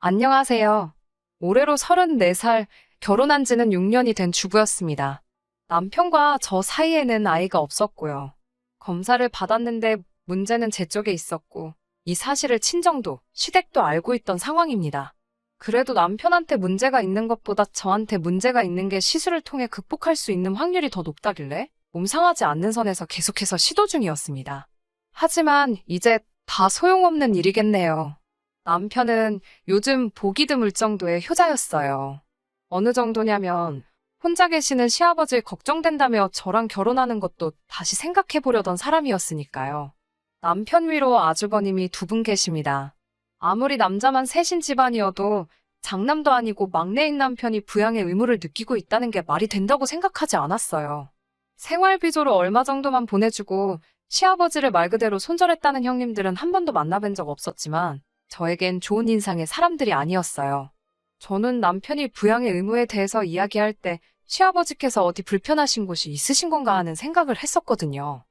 안녕하세요. 올해로 34살, 결혼한 지는 6년이 된 주부였습니다. 남편과 저 사이에는 아이가 없었고요. 검사를 받았는데 문제는 제 쪽에 있었고, 이 사실을 친정도, 시댁도 알고 있던 상황입니다. 그래도 남편한테 문제가 있는 것보다 저한테 문제가 있는 게 시술을 통해 극복할 수 있는 확률이 더 높다길래 몸 상하지 않는 선에서 계속해서 시도 중이었습니다. 하지만 이제 다 소용없는 일이겠네요. 남편은 요즘 보기 드물 정도의 효자였어요. 어느 정도냐면 혼자 계시는 시아버지 걱정된다며 저랑 결혼하는 것도 다시 생각해 보려던 사람이었으니까요. 남편 위로 아주버님이 두 분 계십니다. 아무리 남자만 셋인 집안이어도 장남도 아니고 막내인 남편이 부양의 의무를 느끼고 있다는 게 말이 된다고 생각하지 않았어요. 생활비조로 얼마 정도만 보내주고 시아버지를 말 그대로 손절했다는 형님들은 한 번도 만나뵌 적 없었지만 저에겐 좋은 인상의 사람들이 아니었어요. 저는 남편이 부양의 의무에 대해서 이야기할 때 시아버지께서 어디 불편하신 곳이 있으신 건가 하는 생각을 했었거든요.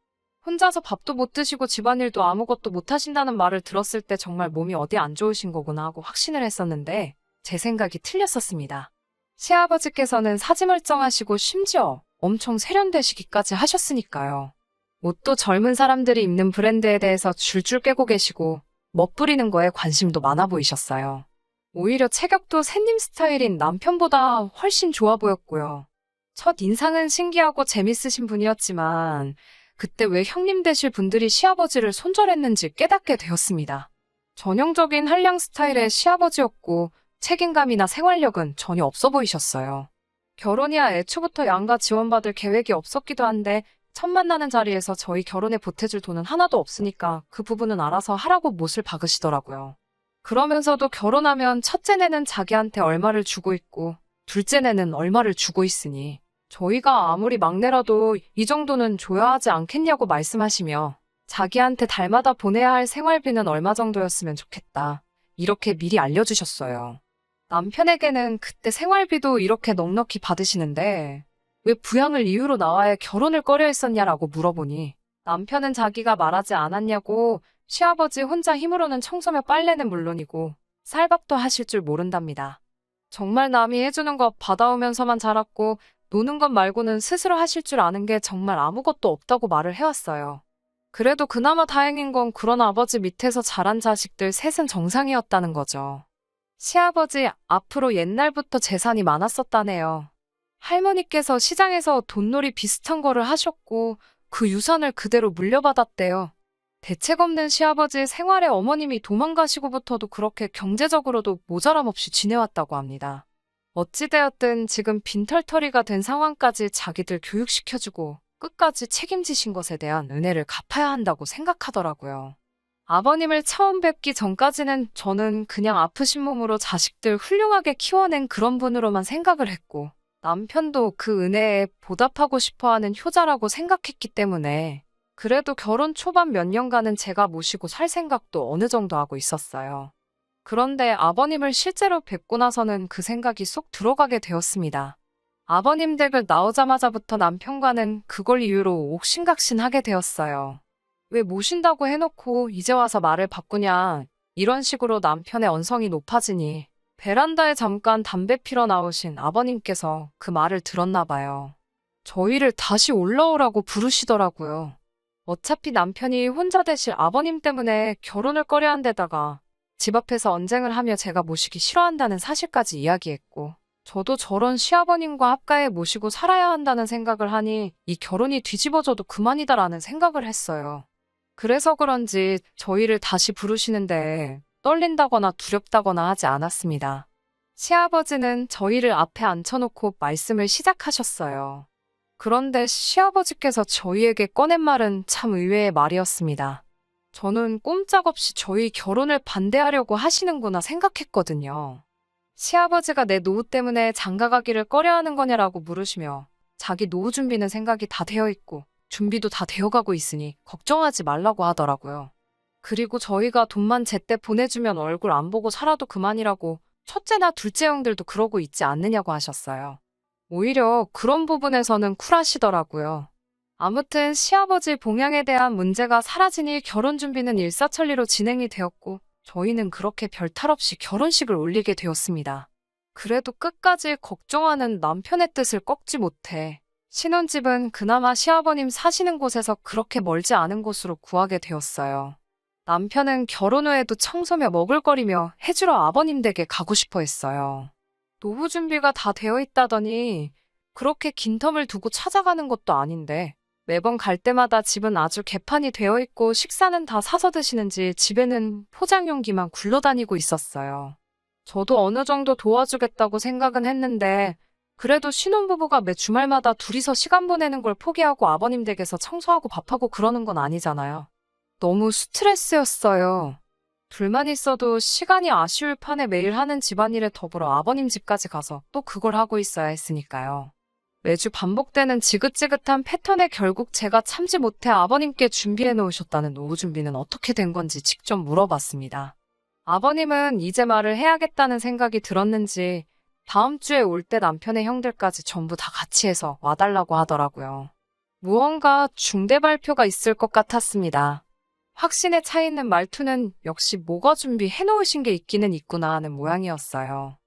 혼자서 밥도 못 드시고 집안일도 아무것도 못 하신다는 말을 들었을 때 정말 몸이 어디 안 좋으신 거구나 하고 확신을 했었는데 제 생각이 틀렸었습니다. 시아버지께서는 사지멀쩡하시고 심지어 엄청 세련되시기까지 하셨으니까요. 옷도 젊은 사람들이 입는 브랜드에 대해서 줄줄 꿰고 계시고 멋부리는 거에 관심도 많아 보이셨어요. 오히려 체격도 새님 스타일인 남편보다 훨씬 좋아 보였고요. 첫 인상은 신기하고 재밌으신 분이었지만 그때 왜 형님 되실 분들이 시아버지를 손절했는지 깨닫게 되었습니다. 전형적인 한량 스타일의 시아버지였고 책임감이나 생활력은 전혀 없어 보이셨어요. 결혼이야 애초부터 양가 지원받을 계획이 없었기도 한데 첫 만나는 자리에서 저희 결혼에 보태줄 돈은 하나도 없으니까 그 부분은 알아서 하라고 못을 박으시더라고요. 그러면서도 결혼하면 첫째네는 자기한테 얼마를 주고 있고 둘째네는 얼마를 주고 있으니 저희가 아무리 막내라도 이 정도는 줘야 하지 않겠냐고 말씀하시며 자기한테 달마다 보내야 할 생활비는 얼마 정도였으면 좋겠다. 이렇게 미리 알려주셨어요. 남편에게는 그때 생활비도 이렇게 넉넉히 받으시는데 왜 부양을 이유로 나와야 결혼을 꺼려 했었냐라고 물어보니 남편은 자기가 말하지 않았냐고 시아버지 혼자 힘으로는 청소며 빨래는 물론이고 쌀밥도 하실 줄 모른답니다. 정말 남이 해주는 거 받아오면서만 자랐고 노는 것 말고는 스스로 하실 줄 아는 게 정말 아무것도 없다고 말을 해왔어요. 그래도 그나마 다행인 건 그런 아버지 밑에서 자란 자식들 셋은 정상이었다는 거죠. 시아버지 앞으로 옛날부터 재산이 많았었다네요. 할머니께서 시장에서 돈놀이 비슷한 거를 하셨고 그 유산을 그대로 물려받았대요. 대책 없는 시아버지 생활에 어머님이 도망가시고부터도 그렇게 경제적으로도 모자람 없이 지내왔다고 합니다. 어찌되었든 지금 빈털터리가 된 상황까지 자기들 교육시켜주고 끝까지 책임지신 것에 대한 은혜를 갚아야 한다고 생각하더라고요. 아버님을 처음 뵙기 전까지는 저는 그냥 아프신 몸으로 자식들 훌륭하게 키워낸 그런 분으로만 생각을 했고 남편도 그 은혜에 보답하고 싶어하는 효자라고 생각했기 때문에 그래도 결혼 초반 몇 년간은 제가 모시고 살 생각도 어느 정도 하고 있었어요. 그런데 아버님을 실제로 뵙고 나서는 그 생각이 쏙 들어가게 되었습니다. 아버님 댁을 나오자마자부터 남편과는 그걸 이유로 옥신각신하게 되었어요. 왜 모신다고 해놓고 이제 와서 말을 바꾸냐 이런 식으로 남편의 언성이 높아지니 베란다에 잠깐 담배 피러 나오신 아버님께서 그 말을 들었나 봐요. 저희를 다시 올라오라고 부르시더라고요. 어차피 남편이 혼자 되실 아버님 때문에 결혼을 꺼려한 데다가 집 앞에서 언쟁을 하며 제가 모시기 싫어한다는 사실까지 이야기했고 저도 저런 시아버님과 합가해 모시고 살아야 한다는 생각을 하니 이 결혼이 뒤집어져도 그만이다라는 생각을 했어요. 그래서 그런지 저희를 다시 부르시는데 떨린다거나 두렵다거나 하지 않았습니다. 시아버지는 저희를 앞에 앉혀놓고 말씀을 시작하셨어요. 그런데 시아버지께서 저희에게 꺼낸 말은 참 의외의 말이었습니다. 저는 꼼짝없이 저희 결혼을 반대하려고 하시는구나 생각했거든요. 시아버지가 내 노후 때문에 장가가기를 꺼려하는 거냐라고 물으시며 자기 노후 준비는 생각이 다 되어 있고 준비도 다 되어가고 있으니 걱정하지 말라고 하더라고요. 그리고 저희가 돈만 제때 보내주면 얼굴 안 보고 살아도 그만이라고 첫째나 둘째 형들도 그러고 있지 않느냐고 하셨어요. 오히려 그런 부분에서는 쿨하시더라고요. 아무튼 시아버지 봉양에 대한 문제가 사라지니 결혼 준비는 일사천리로 진행이 되었고 저희는 그렇게 별탈 없이 결혼식을 올리게 되었습니다. 그래도 끝까지 걱정하는 남편의 뜻을 꺾지 못해 신혼집은 그나마 시아버님 사시는 곳에서 그렇게 멀지 않은 곳으로 구하게 되었어요. 남편은 결혼 후에도 청소며 먹을거리며 해주러 아버님 댁에 가고 싶어 했어요. 노후 준비가 다 되어 있다더니 그렇게 긴 텀을 두고 찾아가는 것도 아닌데 매번 갈 때마다 집은 아주 개판이 되어 있고 식사는 다 사서 드시는지 집에는 포장용기만 굴러다니고 있었어요. 저도 어느 정도 도와주겠다고 생각은 했는데 그래도 신혼부부가 매 주말마다 둘이서 시간 보내는 걸 포기하고 아버님 댁에서 청소하고 밥하고 그러는 건 아니잖아요. 너무 스트레스였어요. 둘만 있어도 시간이 아쉬울 판에 매일 하는 집안일에 더불어 아버님 집까지 가서 또 그걸 하고 있어야 했으니까요. 매주 반복되는 지긋지긋한 패턴에 결국 제가 참지 못해 아버님께 준비해 놓으셨다는 노후 준비는 어떻게 된 건지 직접 물어봤습니다. 아버님은 이제 말을 해야겠다는 생각이 들었는지 다음 주에 올 때 남편의 형들까지 전부 다 같이 해서 와달라고 하더라고요. 무언가 중대 발표가 있을 것 같았습니다. 확신에 차 있는 말투는 역시 뭐가 준비해 놓으신 게 있기는 있구나 하는 모양이었어요.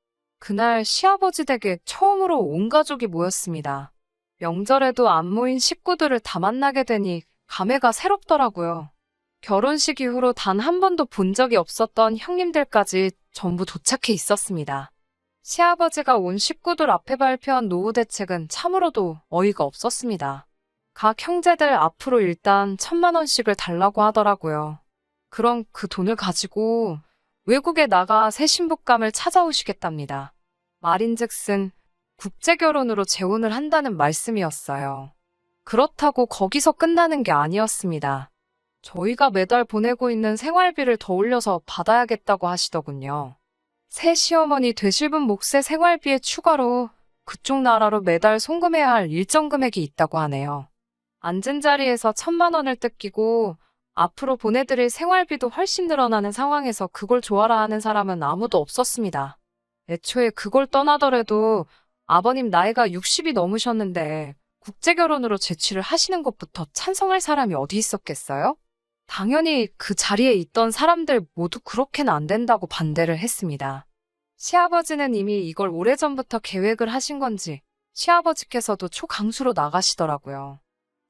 그날 시아버지 댁에 처음으로 온 가족이 모였습니다. 명절에도 안 모인 식구들을 다 만나게 되니 감회가 새롭더라고요. 결혼식 이후로 단 한 번도 본 적이 없었던 형님들까지 전부 도착해 있었습니다. 시아버지가 온 식구들 앞에 발표한 노후 대책은 참으로도 어이가 없었습니다. 각 형제들 앞으로 일단 1,000만 원씩을 달라고 하더라고요. 그럼 그 돈을 가지고 외국에 나가 새 신부감을 찾아오시겠답니다. 말인즉슨 국제결혼으로 재혼을 한다는 말씀이었어요. 그렇다고 거기서 끝나는 게 아니었습니다. 저희가 매달 보내고 있는 생활비를 더 올려서 받아야겠다고 하시더군요. 새 시어머니 되실 분 몫의 생활비에 추가로 그쪽 나라로 매달 송금해야 할 일정 금액이 있다고 하네요. 앉은 자리에서 1,000만 원을 뜯기고 앞으로 보내드릴 생활비도 훨씬 늘어나는 상황에서 그걸 좋아라 하는 사람은 아무도 없었습니다. 애초에 그걸 떠나더라도 아버님 나이가 60이 넘으셨는데 국제결혼으로 제취를 하시는 것부터 찬성할 사람이 어디 있었겠어요? 당연히 그 자리에 있던 사람들 모두 그렇게는 안 된다고 반대를 했습니다. 시아버지는 이미 이걸 오래전부터 계획을 하신 건지 시아버지께서도 초강수로 나가시더라고요.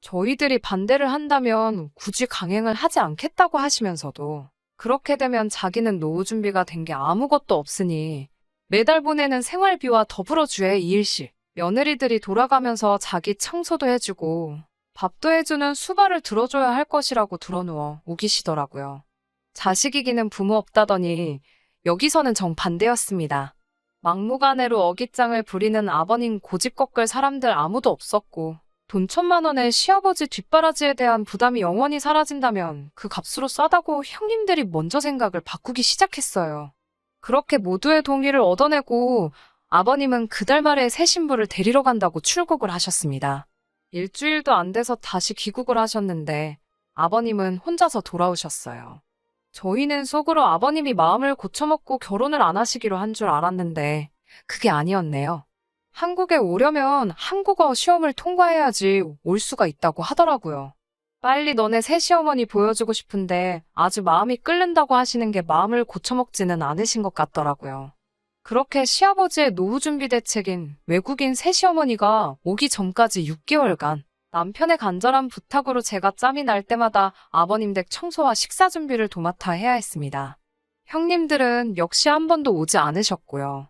저희들이 반대를 한다면 굳이 강행을 하지 않겠다고 하시면서도 그렇게 되면 자기는 노후 준비가 된 게 아무것도 없으니 매달 보내는 생활비와 더불어 주의 이일씩 며느리들이 돌아가면서 자기 청소도 해주고 밥도 해주는 수발을 들어줘야 할 것이라고 들어누워 우기시더라고요. 자식이기는 부모 없다더니 여기서는 정반대였습니다. 막무가내로 어깃장을 부리는 아버님 고집 꺾을 사람들 아무도 없었고 돈 1,000만 원에 시아버지 뒷바라지에 대한 부담이 영원히 사라진다면 그 값으로 싸다고 형님들이 먼저 생각을 바꾸기 시작했어요. 그렇게 모두의 동의를 얻어내고 아버님은 그달 말에 새 신부를 데리러 간다고 출국을 하셨습니다. 일주일도 안 돼서 다시 귀국을 하셨는데 아버님은 혼자서 돌아오셨어요. 저희는 속으로 아버님이 마음을 고쳐먹고 결혼을 안 하시기로 한 줄 알았는데 그게 아니었네요. 한국에 오려면 한국어 시험을 통과해야지 올 수가 있다고 하더라고요. 빨리 너네 새 시어머니 보여주고 싶은데 아주 마음이 끓는다고 하시는 게 마음을 고쳐먹지는 않으신 것 같더라고요. 그렇게 시아버지의 노후 준비 대책인 외국인 새 시어머니가 오기 전까지 6개월간 남편의 간절한 부탁으로 제가 짬이 날 때마다 아버님 댁 청소와 식사 준비를 도맡아 해야 했습니다. 형님들은 역시 한 번도 오지 않으셨고요.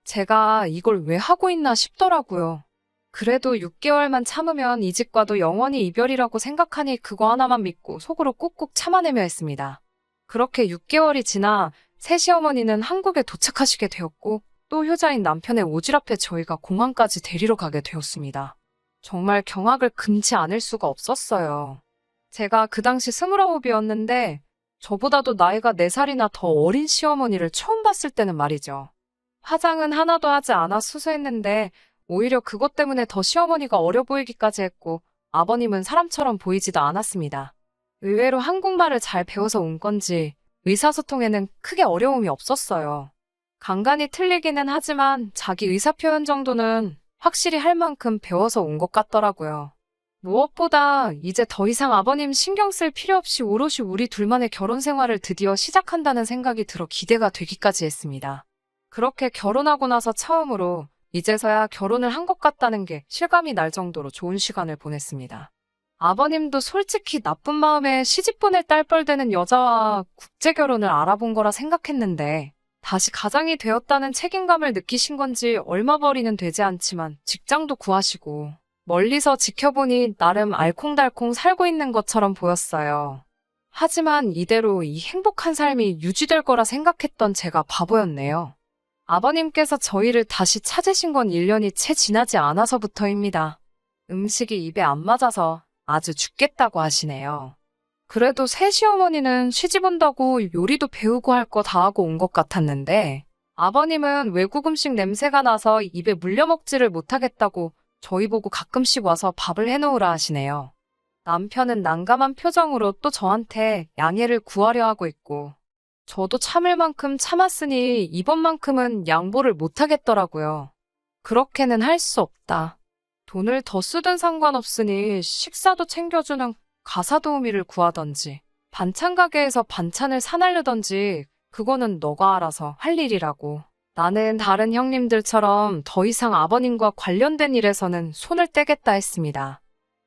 제가 이걸 왜 하고 있나 싶더라고요. 그래도 6개월만 참으면 이 집과도 영원히 이별이라고 생각하니 그거 하나만 믿고 속으로 꾹꾹 참아내며 했습니다. 그렇게 6개월이 지나 새 시어머니는 한국에 도착하시게 되었고 또 효자인 남편의 오지랖에 저희가 공항까지 데리러 가게 되었습니다. 정말 경악을 금치 않을 수가 없었어요. 제가 그 당시 29이었는데 저보다도 나이가 4살이나 더 어린 시어머니를 처음 봤을 때는 말이죠. 화장은 하나도 하지 않아 수수했는데 오히려 그것 때문에 더 시어머니가 어려 보이기까지 했고 아버님은 사람처럼 보이지도 않았습니다. 의외로 한국말을 잘 배워서 온 건지 의사소통에는 크게 어려움이 없었어요. 간간히 틀리기는 하지만 자기 의사표현 정도는 확실히 할 만큼 배워서 온 것 같더라고요. 무엇보다 이제 더 이상 아버님 신경 쓸 필요 없이 오롯이 우리 둘만의 결혼 생활을 드디어 시작한다는 생각이 들어 기대가 되기까지 했습니다. 그렇게 결혼하고 나서 처음으로 이제서야 결혼을 한 것 같다는 게 실감이 날 정도로 좋은 시간을 보냈습니다. 아버님도 솔직히 나쁜 마음에 시집 보낼 딸뻘 되는 여자와 국제 결혼을 알아본 거라 생각했는데 다시 가장이 되었다는 책임감을 느끼신 건지 얼마 벌이는 되지 않지만 직장도 구하시고 멀리서 지켜보니 나름 알콩달콩 살고 있는 것처럼 보였어요. 하지만 이대로 이 행복한 삶이 유지될 거라 생각했던 제가 바보였네요. 아버님께서 저희를 다시 찾으신 건 1년이 채 지나지 않아서부터입니다. 음식이 입에 안 맞아서 아주 죽겠다고 하시네요. 그래도 새 시어머니는 시집 온다고 요리도 배우고 할 거 다 하고 온 것 같았는데 아버님은 외국 음식 냄새가 나서 입에 물려먹지를 못하겠다고 저희 보고 가끔씩 와서 밥을 해놓으라 하시네요. 남편은 난감한 표정으로 또 저한테 양해를 구하려 하고 있고 저도 참을 만큼 참았으니 이번만큼은 양보를 못하겠더라고요. 그렇게는 할 수 없다. 돈을 더 쓰든 상관없으니 식사도 챙겨주는 가사 도우미를 구하던지 반찬 가게에서 반찬을 사날르던지 그거는 너가 알아서 할 일이라고. 나는 다른 형님들처럼 더 이상 아버님과 관련된 일에서는 손을 떼겠다 했습니다.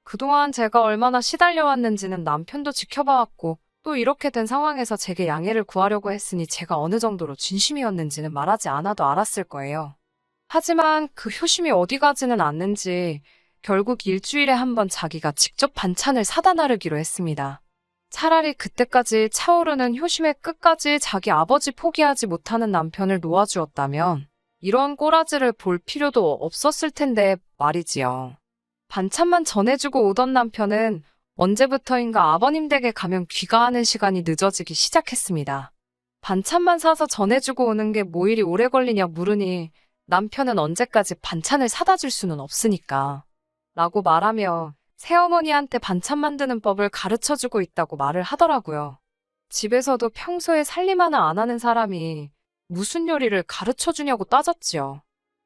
그동안 제가 얼마나 시달려왔는지는 남편도 지켜봐왔고 또 이렇게 된 상황에서 제게 양해를 구하려고 했으니 제가 어느 정도로 진심이었는지는 말하지 않아도 알았을 거예요. 하지만 그 효심이 어디 가지는 않는지 결국 일주일에 한 번 자기가 직접 반찬을 사다 나르기로 했습니다. 차라리 그때까지 차오르는 효심의 끝까지 자기 아버지 포기하지 못하는 남편을 놓아주었다면 이런 꼬라지를 볼 필요도 없었을 텐데 말이지요. 반찬만 전해주고 오던 남편은 언제부터인가 아버님 댁에 가면 귀가하는 시간이 늦어지기 시작했습니다. 반찬만 사서 전해주고 오는 게 뭐 이리 오래 걸리냐 물으니 남편은 언제까지 반찬을 사다 줄 수는 없으니까 라고 말하며 새어머니한테 반찬 만드는 법을 가르쳐주고 있다고 말을 하더라고요. 집에서도 평소에 살림 하나 안 하는 사람이 무슨 요리를 가르쳐주냐고 따졌지요.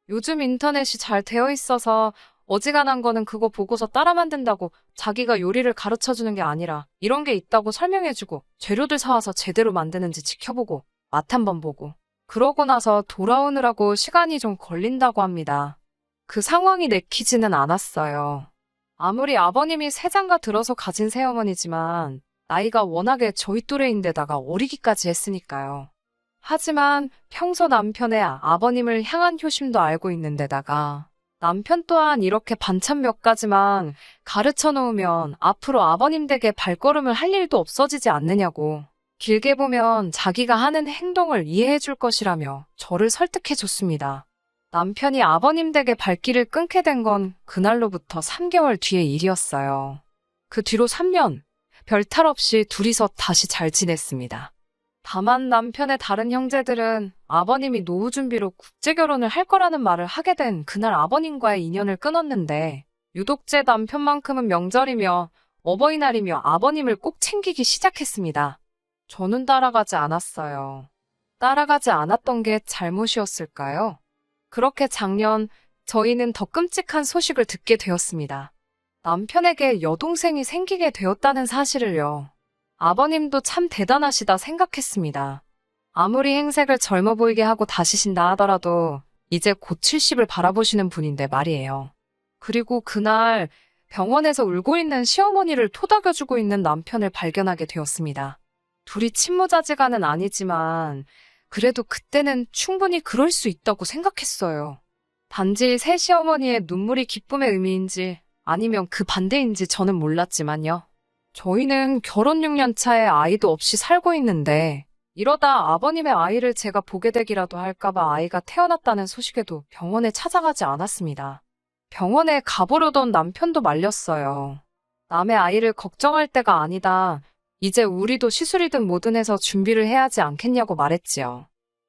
요즘 인터넷이 잘 되어 있어서 어지간한 거는 그거 보고서 따라 만든다고 자기가 요리를 가르쳐주는 게 아니라 이런 게 있다고 설명해주고 재료들 사와서 제대로 만드는지 지켜보고 맛 한번 보고 그러고 나서 돌아오느라고 시간이 좀 걸린다고 합니다. 그 상황이 내키지는 않았어요. 아무리 아버님이 세장가 들어서 가진 새어머니지만 나이가 워낙에 저희 또래인데다가 어리기까지 했으니까요. 하지만 평소 남편의 아버님을 향한 효심도 알고 있는데다가 남편 또한 이렇게 반찬 몇 가지만 가르쳐 놓으면 앞으로 아버님 댁에 발걸음을 할 일도 없어지지 않느냐고. 길게 보면 자기가 하는 행동을 이해해 줄 것이라며 저를 설득해 줬습니다. 남편이 아버님 댁에 발길을 끊게 된 건 그날로부터 3개월 뒤의 일이었어요. 그 뒤로 3년, 별탈 없이 둘이서 다시 잘 지냈습니다. 다만 남편의 다른 형제들은 아버님이 노후 준비로 국제결혼을 할 거라는 말을 하게 된 그날 아버님과의 인연을 끊었는데 유독 제 남편만큼은 명절이며 어버이날이며 아버님을 꼭 챙기기 시작했습니다. 저는 따라가지 않았어요. 따라가지 않았던 게 잘못이었을까요? 그렇게 작년 저희는 더 끔찍한 소식을 듣게 되었습니다. 남편에게 여동생이 생기게 되었다는 사실을요. 아버님도 참 대단하시다 생각했습니다. 아무리 행색을 젊어 보이게 하고 다시신다 하더라도 이제 곧 70을 바라보시는 분인데 말이에요. 그리고 그날 병원에서 울고 있는 시어머니를 토닥여주고 있는 남편을 발견하게 되었습니다. 둘이 친모자지간은 아니지만 그래도 그때는 충분히 그럴 수 있다고 생각했어요. 단지 새 시어머니의 눈물이 기쁨의 의미인지 아니면 그 반대인지 저는 몰랐지만요. 저희는 결혼 6년 차에 아이도 없이 살고 있는데 이러다 아버님의 아이를 제가 보게 되기라도 할까봐 아이가 태어났다는 소식에도 병원에 찾아가지 않았습니다. 병원에 가보려던 남편도 말렸어요. 남의 아이를 걱정할 때가 아니다. 이제 우리도 시술이든 뭐든 해서 준비를 해야 하지 않겠냐고 말했지요.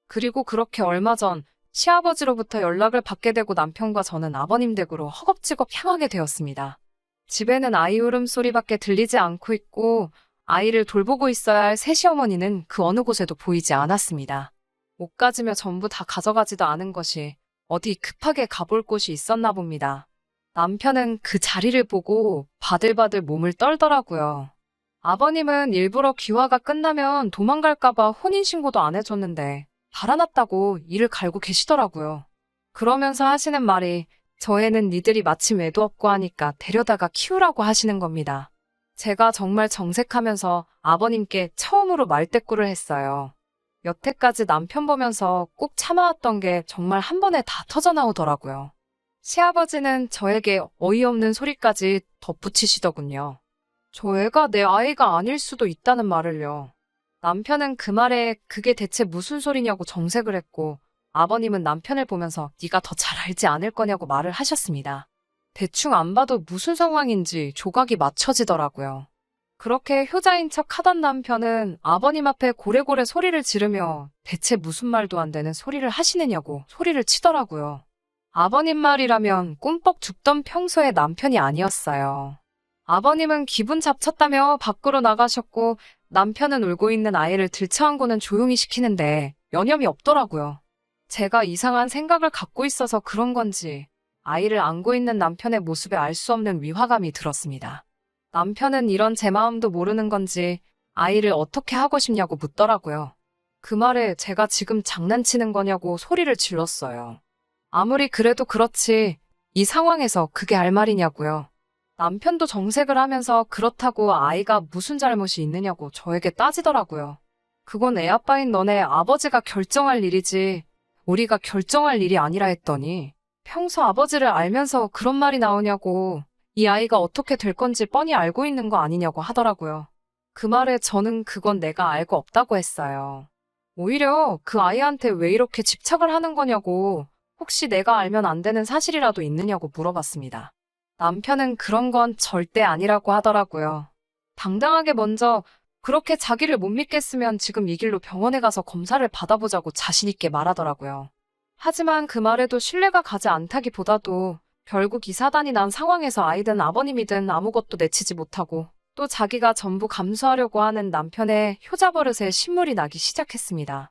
그리고 그렇게 얼마 전 시아버지로부터 연락을 받게 되고 남편과 저는 아버님 댁으로 허겁지겁 향하게 되었습니다. 집에는 아이 울음소리밖에 들리지 않고 있고 아이를 돌보고 있어야 할 새시어머니는 그 어느 곳에도 보이지 않았습니다. 옷 가지며 전부 다 가져가지도 않은 것이 어디 급하게 가볼 곳이 있었나 봅니다. 남편은 그 자리를 보고 바들바들 몸을 떨더라고요. 아버님은 일부러 귀화가 끝나면 도망갈까봐 혼인신고도 안 해줬는데 달아났다고 이를 갈고 계시더라고요. 그러면서 하시는 말이 저 애는 니들이 마침 애도 없고 하니까 데려다가 키우라고 하시는 겁니다. 제가 정말 정색하면서 아버님께 처음으로 말대꾸를 했어요. 여태까지 남편 보면서 꾹 참아왔던 게 정말 한 번에 다 터져나오더라고요. 시아버지는 저에게 어이없는 소리까지 덧붙이시더군요. 저 애가 내 아이가 아닐 수도 있다는 말을요. 남편은 그 말에 그게 대체 무슨 소리냐고 정색을 했고 아버님은 남편을 보면서 네가 더 잘 알지 않을 거냐고 말을 하셨습니다. 대충 안 봐도 무슨 상황인지 조각이 맞춰지더라고요. 그렇게 효자인 척 하던 남편은 아버님 앞에 고래고래 소리를 지르며 대체 무슨 말도 안 되는 소리를 하시느냐고 소리를 치더라고요. 아버님 말이라면 꿈뻑 죽던 평소의 남편이 아니었어요. 아버님은 기분 잡쳤다며 밖으로 나가셨고 남편은 울고 있는 아이를 들쳐안고는 조용히 시키는데 여념이 없더라고요. 제가 이상한 생각을 갖고 있어서 그런 건지 아이를 안고 있는 남편의 모습에 알 수 없는 위화감이 들었습니다. 남편은 이런 제 마음도 모르는 건지 아이를 어떻게 하고 싶냐고 묻더라고요. 그 말에 제가 지금 장난치는 거냐고 소리를 질렀어요. 아무리 그래도 그렇지 이 상황에서 그게 할 말이냐고요. 남편도 정색을 하면서 그렇다고 아이가 무슨 잘못이 있느냐고 저에게 따지더라고요. 그건 애 아빠인 너네 아버지가 결정할 일이지 우리가 결정할 일이 아니라 했더니 평소 아버지를 알면서 그런 말이 나오냐고 이 아이가 어떻게 될 건지 뻔히 알고 있는 거 아니냐고 하더라고요. 그 말에 저는 그건 내가 알고 없다고 했어요. 오히려 그 아이한테 왜 이렇게 집착을 하는 거냐고 혹시 내가 알면 안 되는 사실이라도 있느냐고 물어봤습니다. 남편은 그런 건 절대 아니라고 하더라고요. 당당하게 먼저 그렇게 자기를 못 믿겠으면 지금 이 길로 병원에 가서 검사를 받아보자고 자신있게 말하더라고요. 하지만 그 말에도 신뢰가 가지 않다기보다도 결국 이 사단이 난 상황에서 아이든 아버님이든 아무것도 내치지 못하고 또 자기가 전부 감수하려고 하는 남편의 효자 버릇에 신물이 나기 시작했습니다.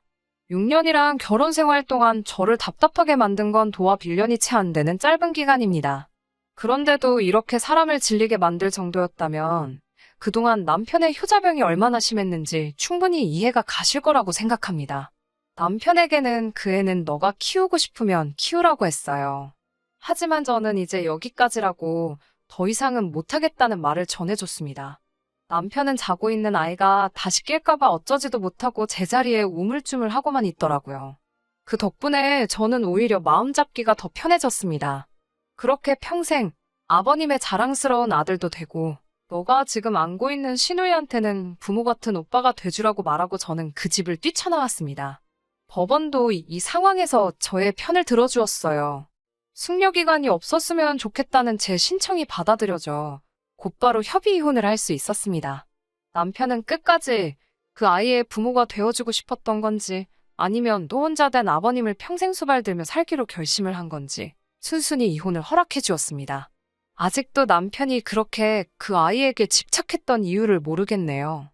6년이란 결혼 생활 동안 저를 답답하게 만든 건 도합 1년이 채 안 되는 짧은 기간입니다. 그런데도 이렇게 사람을 질리게 만들 정도였다면 그동안 남편의 효자병이 얼마나 심했는지 충분히 이해가 가실 거라고 생각합니다. 남편에게는 그 애는 너가 키우고 싶으면 키우라고 했어요. 하지만 저는 이제 여기까지라고 더 이상은 못하겠다는 말을 전해줬습니다. 남편은 자고 있는 아이가 다시 깰까봐 어쩌지도 못하고 제자리에 우물쭈물 하고만 있더라고요. 그 덕분에 저는 오히려 마음 잡기가 더 편해졌습니다. 그렇게 평생 아버님의 자랑스러운 아들도 되고 너가 지금 안고 있는 시누이한테는 부모 같은 오빠가 돼주라고 말하고 저는 그 집을 뛰쳐나왔습니다. 법원도 이 상황에서 저의 편을 들어주었어요. 숙려기간이 없었으면 좋겠다는 제 신청이 받아들여져 곧바로 협의 이혼을 할 수 있었습니다. 남편은 끝까지 그 아이의 부모가 되어주고 싶었던 건지 아니면 또 혼자 된 아버님을 평생 수발들며 살기로 결심을 한 건지 순순히 이혼을 허락해 주었습니다. 아직도 남편이 그렇게 그 아이에게 집착했던 이유를 모르겠네요.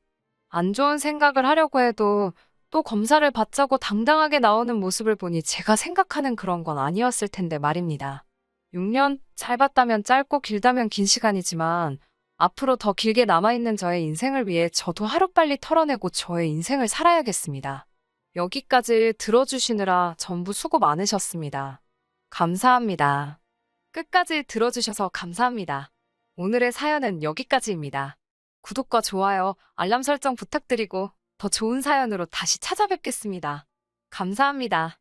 안 좋은 생각을 하려고 해도 또 검사를 받자고 당당하게 나오는 모습을 보니 제가 생각하는 그런 건 아니었을 텐데 말입니다. 6년 짧았다면 짧고 길다면 긴 시간이지만 앞으로 더 길게 남아있는 저의 인생을 위해 저도 하루빨리 털어내고 저의 인생을 살아야겠습니다. 여기까지 들어주시느라 전부 수고 많으셨습니다. 감사합니다. 끝까지 들어주셔서 감사합니다. 오늘의 사연은 여기까지입니다. 구독과 좋아요, 알람 설정 부탁드리고 더 좋은 사연으로 다시 찾아뵙겠습니다. 감사합니다.